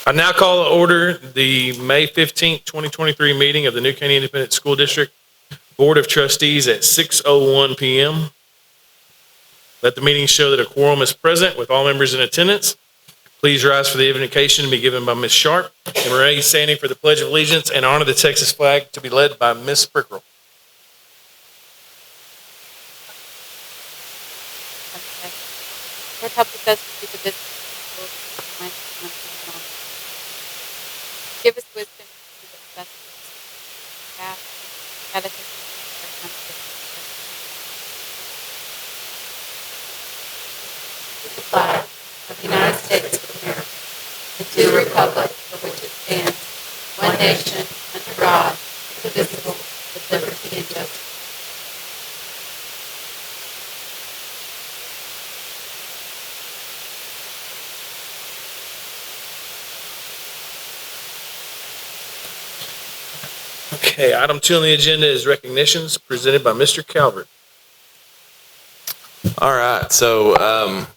I now call to order the May 15th, 2023 meeting of the New Caney Independent School District Board of Trustees at 6:01 p.m. Let the meeting show that a quorum is present with all members in attendance. Please rise for the invocation to be given by Ms. Sharp, and remain standing for the Pledge of Allegiance and honor the Texas flag to be led by Ms. Prickrell. Lord, help us to do the business of the Lord. Give us wisdom to do the best of us. The flag of the United States of America, and to the republic for which it stands, one nation, under God, indivisible, with liberty and justice. Okay, item 2 on the agenda is recognitions presented by Mr. Calvert. All right, so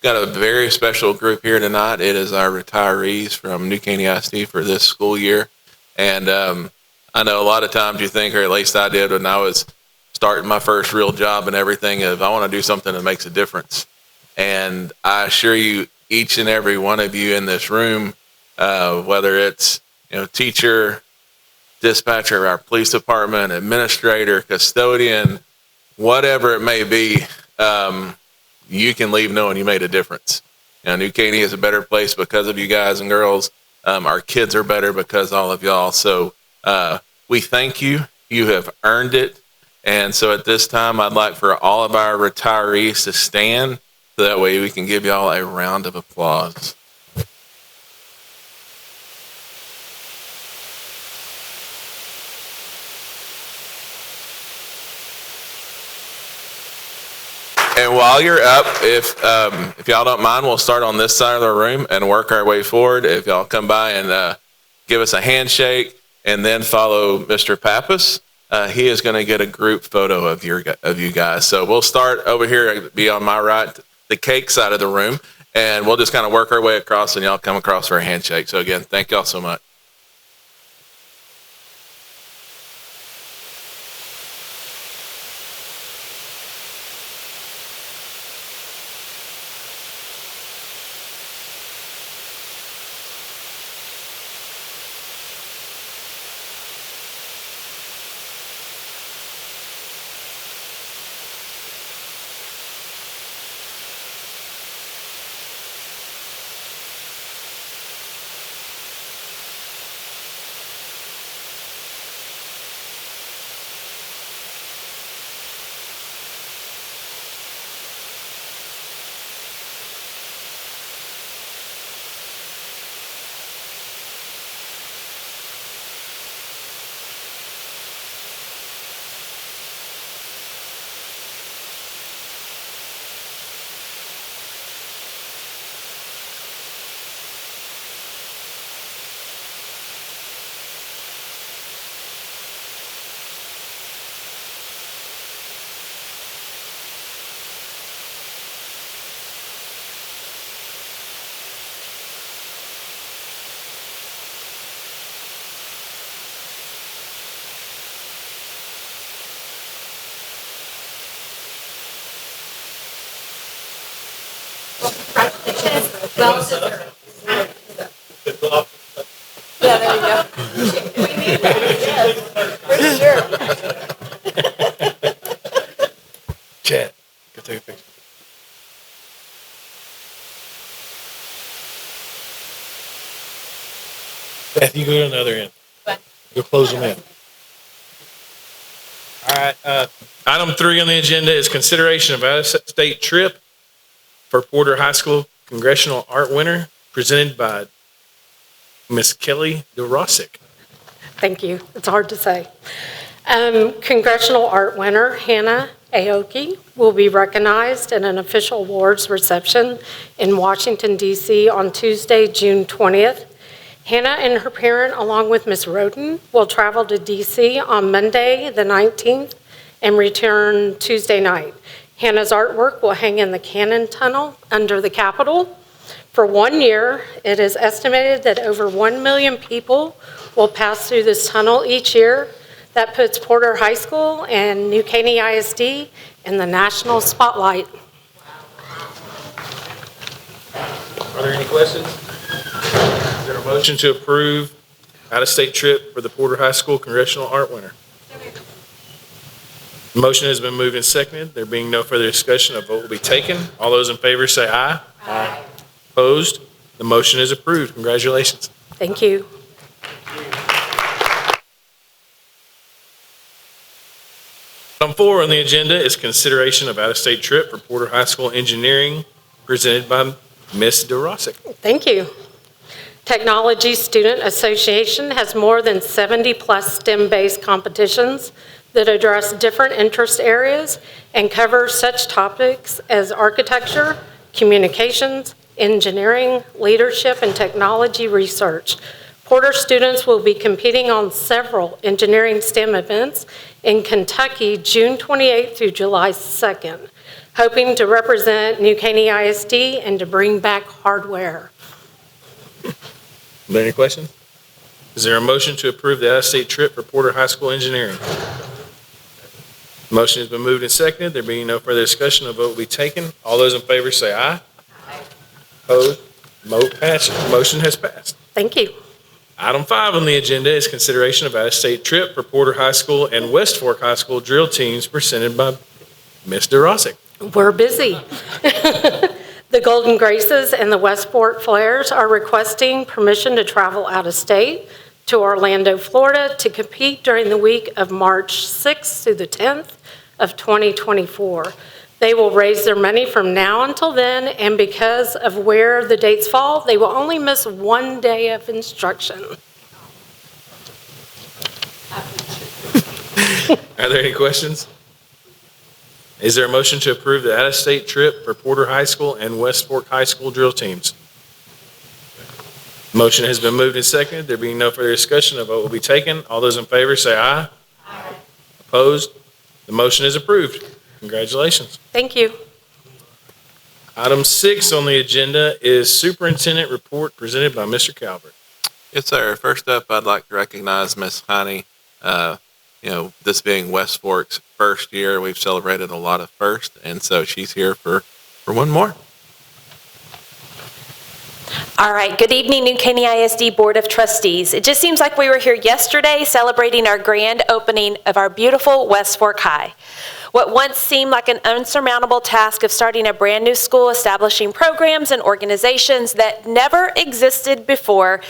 got a very special group here tonight. It is our retirees from New Caney ISD for this school year. And I know a lot of times you think, or at least I did when I was starting my first real job and everything, if I want to do something that makes a difference. And I assure you, each and every one of you in this room, whether it's teacher, dispatcher, our police department, administrator, custodian, whatever it may be, you can leave knowing you made a difference. New Caney is a better place because of you guys and girls. Our kids are better because of all of y'all. So we thank you. You have earned it. And so at this time, I'd like for all of our retirees to stand so that way we can give y'all a round of applause. And while you're up, if y'all don't mind, we'll start on this side of the room and work our way forward. If y'all come by and give us a handshake and then follow Mr. Pappas, he is going to get a group photo of you guys. So we'll start over here, be on my right, the cake side of the room, and we'll just kind of work our way across and y'all come across for a handshake. So again, thank y'all so much. Well deserved. Yeah, there you go. We need that. For sure. Chad, go take a picture. Beth, you go to the other end. Go close them in. All right. Item 3 on the agenda is consideration of out-of-state trip for Porter High School Congressional Art Winner, presented by Miss Kelly DeRossick. Thank you. It's hard to say. Congressional Art Winner Hannah Aoki will be recognized at an official awards reception in Washington, D.C. on Tuesday, June 20th. Hannah and her parent, along with Ms. Roden, will travel to D.C. on Monday, the 19th, and return Tuesday night. Hannah's artwork will hang in the Cannon Tunnel under the Capitol. For 1 year, it is estimated that over 1 million people will pass through this tunnel each year. That puts Porter High School and New Caney ISD in the national spotlight. Are there any questions? Is there a motion to approve out-of-state trip for the Porter High School Congressional Art Winter? The motion has been moved and seconded. There being no further discussion, a vote will be taken. All those in favor say aye. Aye. Opposed? The motion is approved. Congratulations. Thank you. Item 4 on the agenda is consideration of out-of-state trip for Porter High School Engineering presented by Ms. DeRosick. Thank you. Technology Student Association has more than 70-plus STEM-based competitions that address different interest areas and cover such topics as architecture, communications, engineering, leadership, and technology research. Porter students will be competing on several engineering STEM events in Kentucky, June 28th through July 2nd, hoping to represent New Caney ISD and to bring back hardware. Are there any questions? Is there a motion to approve the out-of-state trip for Porter High School Engineering? Motion has been moved and seconded. There being no further discussion, a vote will be taken. All those in favor say aye. Aye. Opposed? Motion has passed. Thank you. Item 5 on the agenda is consideration of out-of-state trip for Porter High School and West Fork High School drill teams presented by Ms. DeRosick. We're busy. The Golden Graces and the West Fork Flares are requesting permission to travel out of state to Orlando, Florida to compete during the week of March 6th through the 10th of 2024. They will raise their money from now until then, and because of where the dates fall, they will only miss 1 day of instruction. Are there any questions? Is there a motion to approve the out-of-state trip for Porter High School and West Fork High School drill teams? Motion has been moved and seconded. There being no further discussion, a vote will be taken. All those in favor say aye. Aye. Opposed? The motion is approved. Congratulations. Thank you. Item 6 on the agenda is Superintendent Report presented by Mr. Calvert. Yes, sir. First up, I'd like to recognize Miss Connie. This being West Fork's first year, we've celebrated a lot of firsts, and so she's here for one more. All right, good evening, New Caney ISD Board of Trustees. It just seems like we were here yesterday celebrating our grand opening of our beautiful West Fork High. What once seemed like an unsurmountable task of starting a brand new school, establishing programs and organizations that never existed before,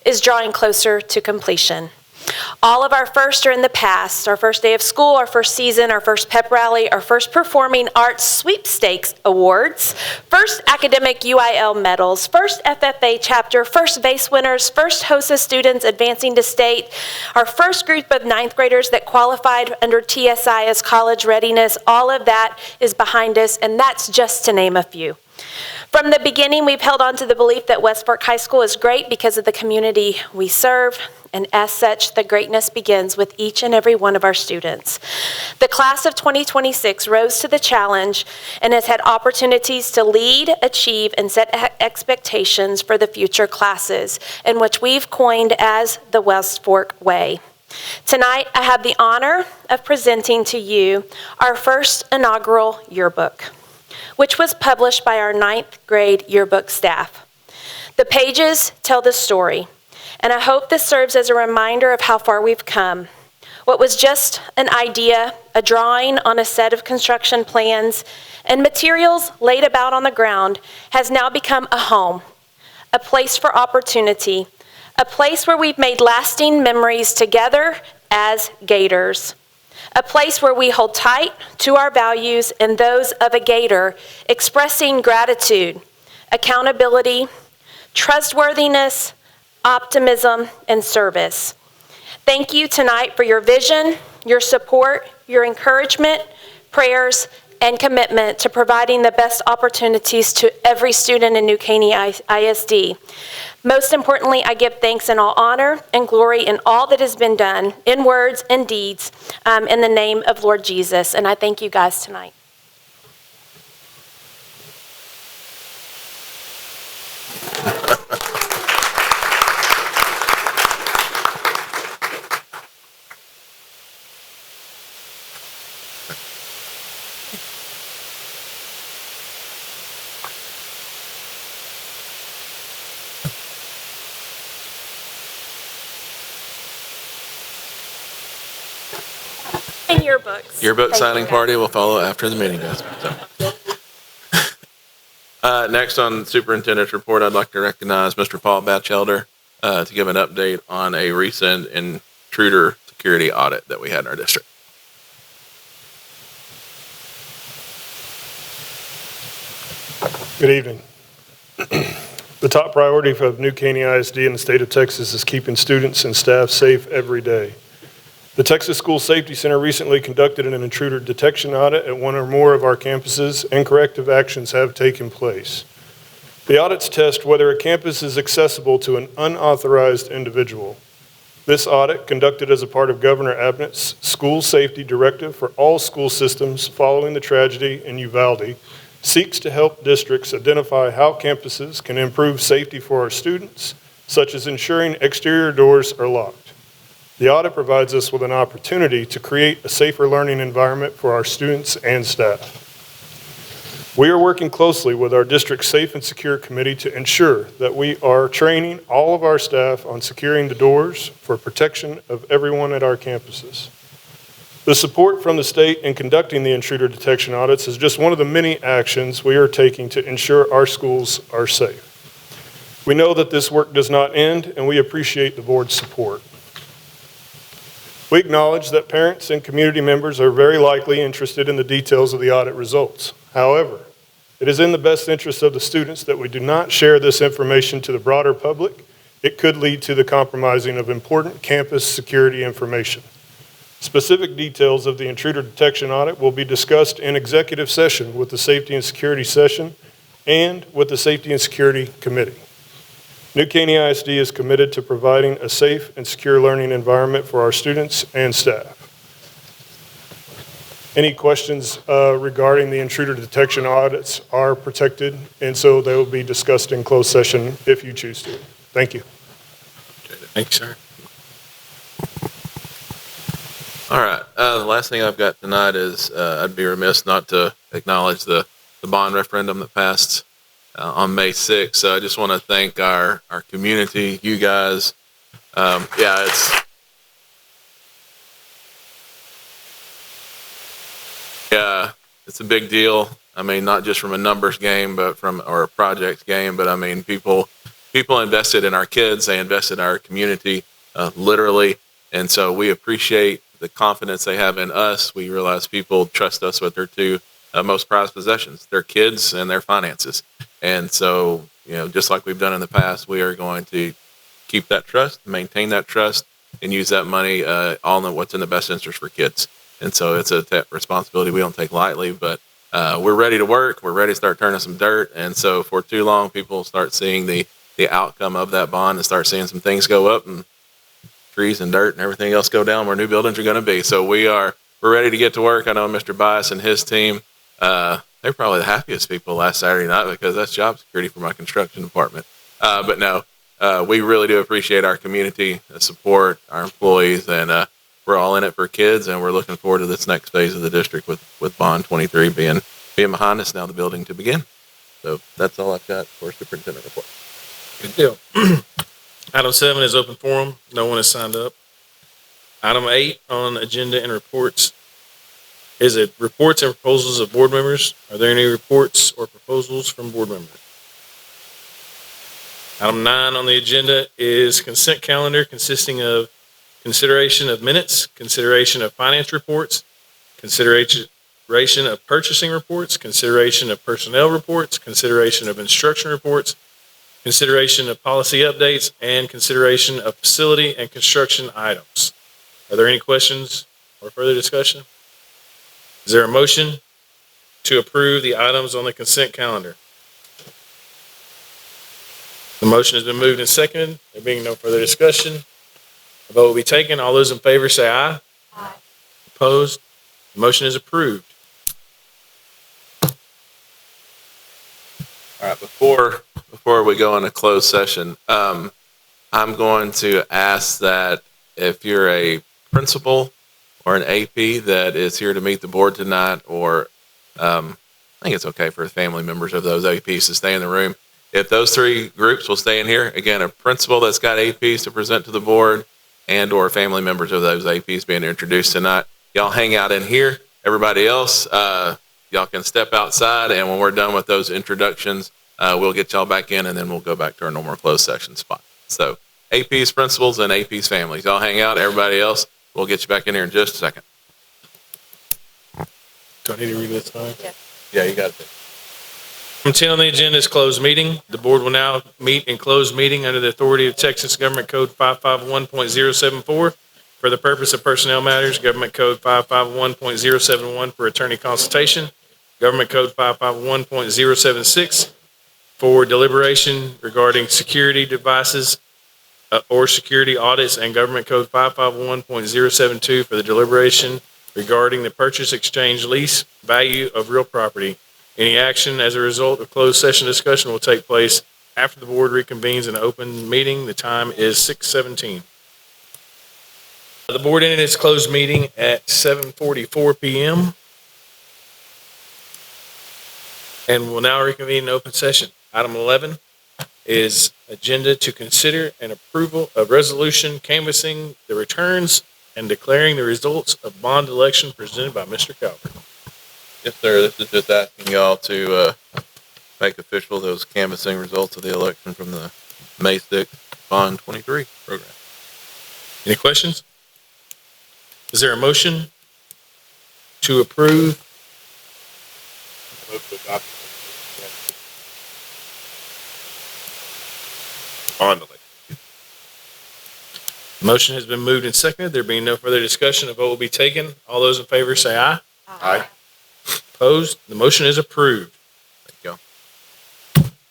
is drawing closer to completion. All of our firsts are in the past: our first day of school, our first season, our first pep rally, our first performing arts sweepstakes awards, first academic UIL medals, first FFA chapter, first vase winners, first HOSA students advancing to state, our first group of ninth graders that qualified under TSI as college readiness. All of that is behind us, and that's just to name a few. From the beginning, we've held on to the belief that West Fork High School is great because of the community we serve, and as such, the greatness begins with each and every one of our students. The class of 2026 rose to the challenge and has had opportunities to lead, achieve, and set expectations for the future classes, in which we've coined as the West Fork Way. Tonight, I have the honor of presenting to you our first inaugural yearbook, which was published by our 9th grade yearbook staff. The pages tell the story, and I hope this serves as a reminder of how far we've come. What was just an idea, a drawing on a set of construction plans, and materials laid about on the ground has now become a home, a place for opportunity, a place where we've made lasting memories together as Gators. A place where we hold tight to our values and those of a Gator, expressing gratitude, accountability, trustworthiness, optimism, and service. Thank you tonight for your vision, your support, your encouragement, prayers, and commitment to providing the best opportunities to every student in New Caney ISD. Most importantly, I give thanks and all honor and glory in all that has been done, in words and deeds, in the name of Lord Jesus. And I thank you guys tonight. yearbooks. Yearbook Thank you, signing guys. party will follow after the meeting does. So. Next on superintendent's report, I'd like to recognize Mr. Paul Batchelder to give an update on a recent intruder security audit that we had in our district. Good evening. The top priority of New Caney ISD in the state of Texas is keeping students and staff safe every day. The Texas School Safety Center recently conducted an intruder detection audit at one or more of our campuses, and corrective actions have taken place. The audits test whether a campus is accessible to an unauthorized individual. This audit, conducted as a part of Governor Abbott's school safety directive for all school systems following the tragedy in Uvalde, seeks to help districts identify how campuses can improve safety for our students, such as ensuring exterior doors are locked. The audit provides us with an opportunity to create a safer learning environment for our students and staff. We are working closely with our district Safe and Secure Committee to ensure that we are training all of our staff on securing the doors for protection of everyone at our campuses. The support from the state in conducting the intruder detection audits is just one of the many actions we are taking to ensure our schools are safe. We know that this work does not end, and we appreciate the board's support. We acknowledge that parents and community members are very likely interested in the details of the audit results. However, it is in the best interest of the students that we do not share this information to the broader public. It could lead to the compromising of important campus security information. Specific details of the intruder detection audit will be discussed in executive session with the Safety and Security session and with the Safety and Security Committee. New Caney ISD is committed to providing a safe and secure learning environment for our students and staff. Any questions regarding the intruder detection audits are protected, and so they will be discussed in closed session if you choose to. Thank you. Thank you, sir. All right. The last thing I've got tonight is I'd be remiss not to acknowledge the bond referendum that passed on May 6th. So I just want to thank our community, you guys. It's a big deal. I mean, not just from a numbers game, or a project game, but I mean, people invested in our kids. They invested in our community, literally. And so we appreciate the confidence they have in us. We realize people trust us with their two most prized possessions, their kids and their finances. And so, just like we've done in the past, we are going to keep that trust, maintain that trust, and use that money all in what's in the best interest for kids. And so it's a responsibility we don't take lightly, but we're ready to work. We're ready to start turning some dirt. And so for too long, people start seeing the outcome of that bond and start seeing some things go up and trees and dirt and everything else go down where new buildings are going to be. So we're ready to get to work. I know Mr. Bias and his team, they're probably the happiest people last Saturday night because that's job security for my construction department. But no, we really do appreciate our community, the support, our employees, and we're all in it for kids, and we're looking forward to this next phase of the district with Bond 23 being behind us, now the building to begin. So that's all I've got for superintendent report. Good deal. Item 7 is open forum. No one has signed up. Item 8 on agenda and reports is it reports and proposals of board members. Are there any reports or proposals from board members? Item 9 on the agenda is consent calendar consisting of consideration of minutes, consideration of finance reports, consideration of purchasing reports, consideration of personnel reports, consideration of instruction reports, consideration of policy updates, and consideration of facility and construction items. Are there any questions or further discussion? Is there a motion to approve the items on the consent calendar? The motion has been moved and seconded. There being no further discussion, the vote will be taken. All those in favor say aye. Aye. Opposed? The motion is approved. All right, before we go into closed session, I'm going to ask that if you're a principal or an AP that is here to meet the board tonight, or I think it's okay for family members of those APs to stay in the room. If those three groups will stay in here, again, a principal that's got APs to present to the board and or family members of those APs being introduced tonight, Y'all hang out in here. Everybody else, y'all can step outside, and when we're done with those introductions, we'll get y'all back in, and then we'll go back to our normal closed session spot. So AP's principals and AP's families, y'all hang out. Everybody else, we'll get you back in here in just a second. Do I need to read this time? Yeah, you got it. Item 10 on the agenda is closed meeting. The board will now meet in closed meeting under the authority of Texas Government Code 551.074 for the purpose of personnel matters, Government Code 551.071 for attorney consultation, Government Code 551.076 for deliberation regarding security devices or security audits, and Government Code 551.072 for the deliberation regarding the purchase, exchange, lease, value of real property. Any action as a result of closed session discussion will take place after the board reconvenes in an open meeting. The time is 6:17. The board ended its closed meeting at 7:44 p.m. and will now reconvene in open session. Item 11 is agenda to consider an approval of resolution canvassing the returns and declaring the results of bond election presented by Mr. Calvert. Yes, sir. This is just asking y'all to make official those canvassing results of the election from the May 6th Bond 23 program. Any questions? Is there a motion to approve? Bond election. Motion has been moved and seconded. There being no further discussion, a vote will be taken. All those in favor say aye. Aye. Opposed? The motion is approved. Thank y'all.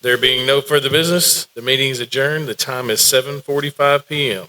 There being no further business, the meeting is adjourned. The time is 7:45 p.m.